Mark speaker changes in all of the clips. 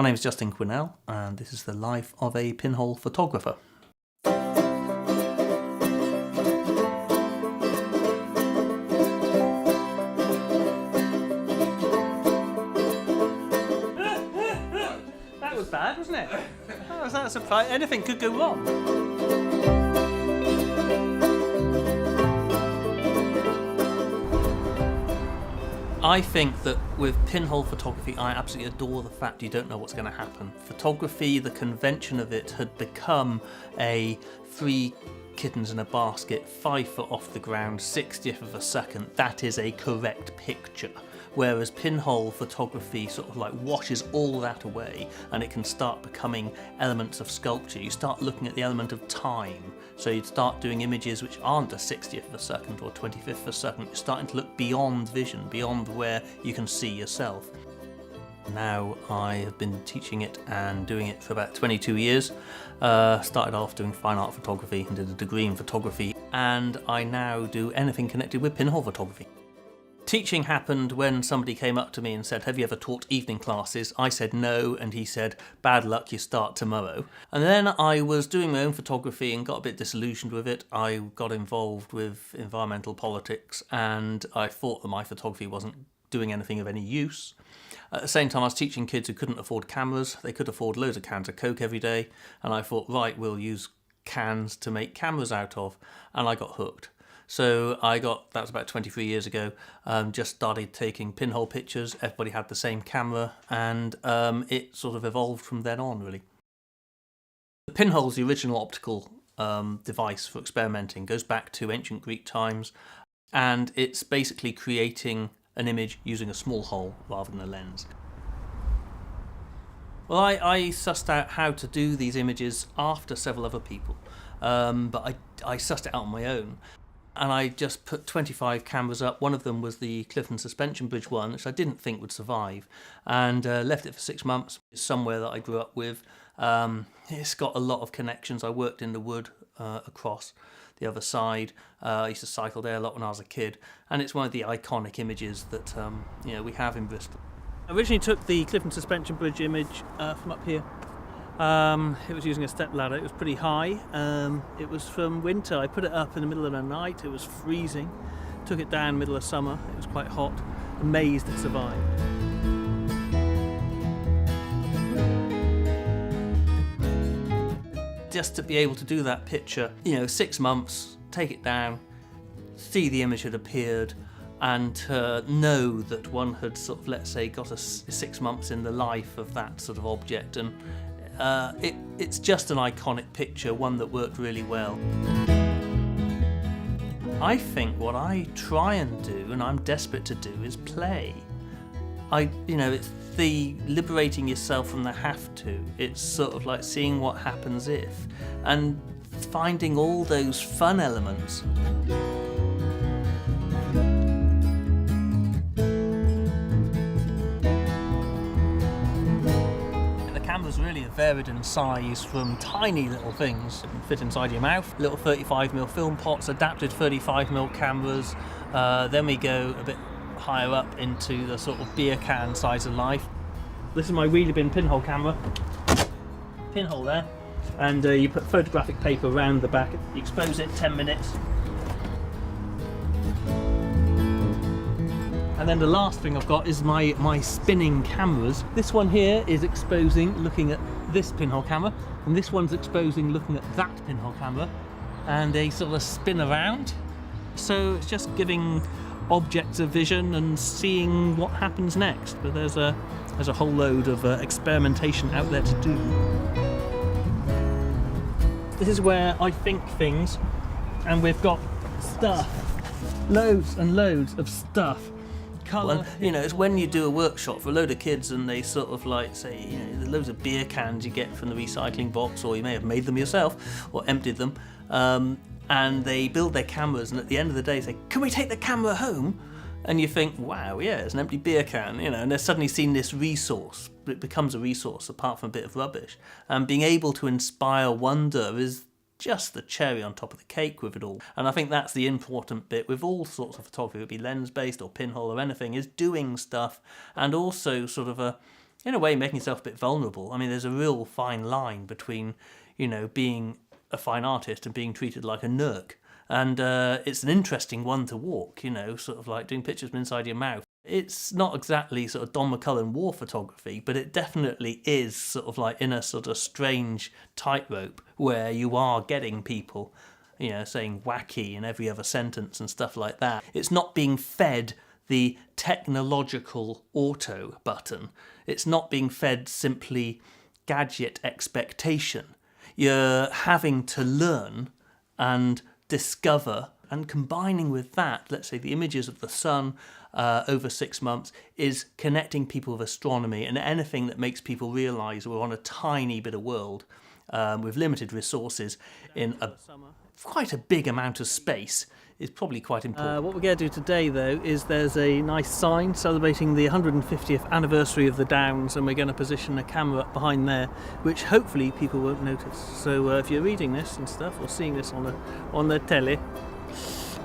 Speaker 1: My name is Justin Quinnell, and this is the life of a pinhole photographer. That was bad, wasn't it? Oh, was that a surprise? Anything could go wrong. I think that with pinhole photography, I absolutely adore the fact you don't know what's going to happen. Photography, the convention of it, had become a 3 kittens in a basket, 5 foot off the ground, 60th of a second. That is a correct picture. Whereas pinhole photography sort of like washes all that away, and it can start becoming elements of sculpture. You start looking at the element of time. So you'd start doing images which aren't a 60th of a second or 25th of a second. You're starting to look beyond vision, beyond where you can see yourself. Now I have been teaching it and doing it for about 22 years. Started off doing fine art photography and did a degree in photography, and I now do anything connected with pinhole photography. Teaching happened when somebody came up to me and said, "Have you ever taught evening classes?" I said no, and he said, "Bad luck, you start tomorrow." And then I was doing my own photography and got a bit disillusioned with it. I got involved with environmental politics, and I thought that my photography wasn't doing anything of any use. At the same time, I was teaching kids who couldn't afford cameras. They could afford loads of cans of Coke every day, and I thought, right, we'll use cans to make cameras out of, and I got hooked. So that was about 23 years ago, just started taking pinhole pictures. Everybody had the same camera, and it sort of evolved from then on, really. The pinhole is the original optical device for experimenting. It goes back to ancient Greek times, and it's basically creating an image using a small hole rather than a lens. Well, I sussed out how to do these images after several other people, but I sussed it out on my own. And I just put 25 cameras up. One of them was the Clifton Suspension Bridge one, which I didn't think would survive, and left it for 6 months. It's somewhere that I grew up with. It's got a lot of connections. I worked in the wood across the other side. I used to cycle there a lot when I was a kid, and it's one of the iconic images that we have in Bristol. I originally took the Clifton Suspension Bridge image from up here. It was using a step ladder. It was pretty high. It was from winter. I put it up in the middle of the night. It was freezing. Took it down middle of summer. It was quite hot. Amazed it survived. Just to be able to do that picture, 6 months, take it down, see the image had appeared, and to know that one had sort of, let's say, got 6 months in the life of that sort of object, and it's just an iconic picture, one that worked really well. I think what I try and do, and I'm desperate to do, is play. It's the liberating yourself from the have to. It's sort of like seeing what happens if, and finding all those fun elements. Cameras really have varied in size, from tiny little things that can fit inside your mouth, little 35mm film pots, adapted 35mm cameras. Then we go a bit higher up into the sort of beer can size of life. This is my wheelie bin pinhole camera. Pinhole there, and you put photographic paper around the back. You expose it 10 minutes. And then the last thing I've got is my spinning cameras. This one here is exposing, looking at this pinhole camera, and this one's exposing, looking at that pinhole camera, and they sort of spin around. So it's just giving objects a vision and seeing what happens next. But there's a whole load of experimentation out there to do. This is where I think things, and we've got stuff, loads and loads of stuff. Well, it's when you do a workshop for a load of kids and they sort of like say, there's loads of beer cans you get from the recycling box, or you may have made them yourself or emptied them, and they build their cameras, and at the end of the day say, "Can we take the camera home?" And you think, wow, yeah, it's an empty beer can, and they're suddenly seeing this resource, but it becomes a resource apart from a bit of rubbish. And being able to inspire wonder is just the cherry on top of the cake with it all. And I think that's the important bit with all sorts of photography, it would be lens-based or pinhole or anything, is doing stuff, and also sort of in a way, making yourself a bit vulnerable. I mean, there's a real fine line between, being a fine artist and being treated like a nerk. And it's an interesting one to walk, sort of like doing pictures from inside your mouth. It's not exactly sort of Don McCullum war photography, but it definitely is sort of like in a sort of strange tightrope where you are getting people, saying wacky in every other sentence and stuff like that. It's not being fed the technological auto button. It's not being fed simply gadget expectation. You're having to learn and discover, and combining with that, let's say the images of the sun over 6 months, is connecting people with astronomy and anything that makes people realise we're on a tiny bit of world with limited resources in quite a big amount of space is probably quite important. What we're going to do today, though, is there's a nice sign celebrating the 150th anniversary of the Downs, and we're going to position a camera up behind there, which hopefully people won't notice. So if you're reading this and stuff, or seeing this on the telly,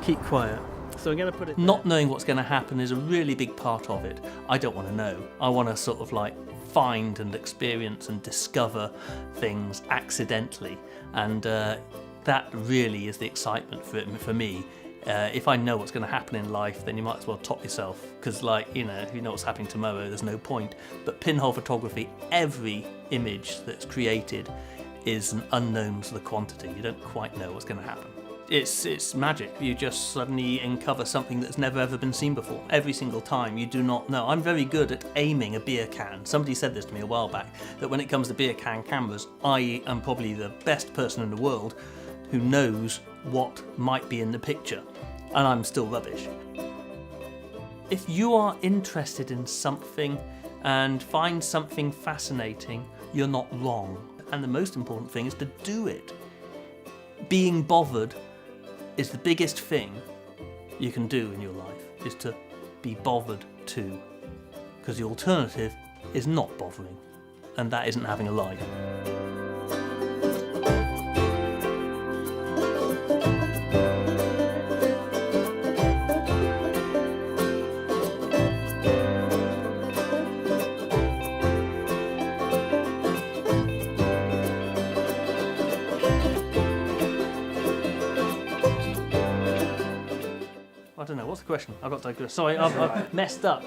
Speaker 1: keep quiet. So I'm going to put it there. Not knowing what's going to happen is a really big part of it. I don't want to know. I want to sort of like find and experience and discover things accidentally, and that really is the excitement for me. If I know what's going to happen in life, then you might as well top yourself, because if you know what's happening tomorrow, there's no point. But pinhole photography, every image that's created is an unknown to the quantity. You don't quite know what's going to happen. It's magic. You just suddenly uncover something that's never ever been seen before. Every single time, you do not know. I'm very good at aiming a beer can. Somebody said this to me a while back, that when it comes to beer can cameras, I am probably the best person in the world who knows what might be in the picture, and I'm still rubbish. If you are interested in something and find something fascinating, you're not wrong. And the most important thing is to do it. Being bothered is the biggest thing you can do in your life, is to be bothered too. Because the alternative is not bothering, and that isn't having a life. I don't know, what's the question? I've got to digress. Sorry, I've messed up.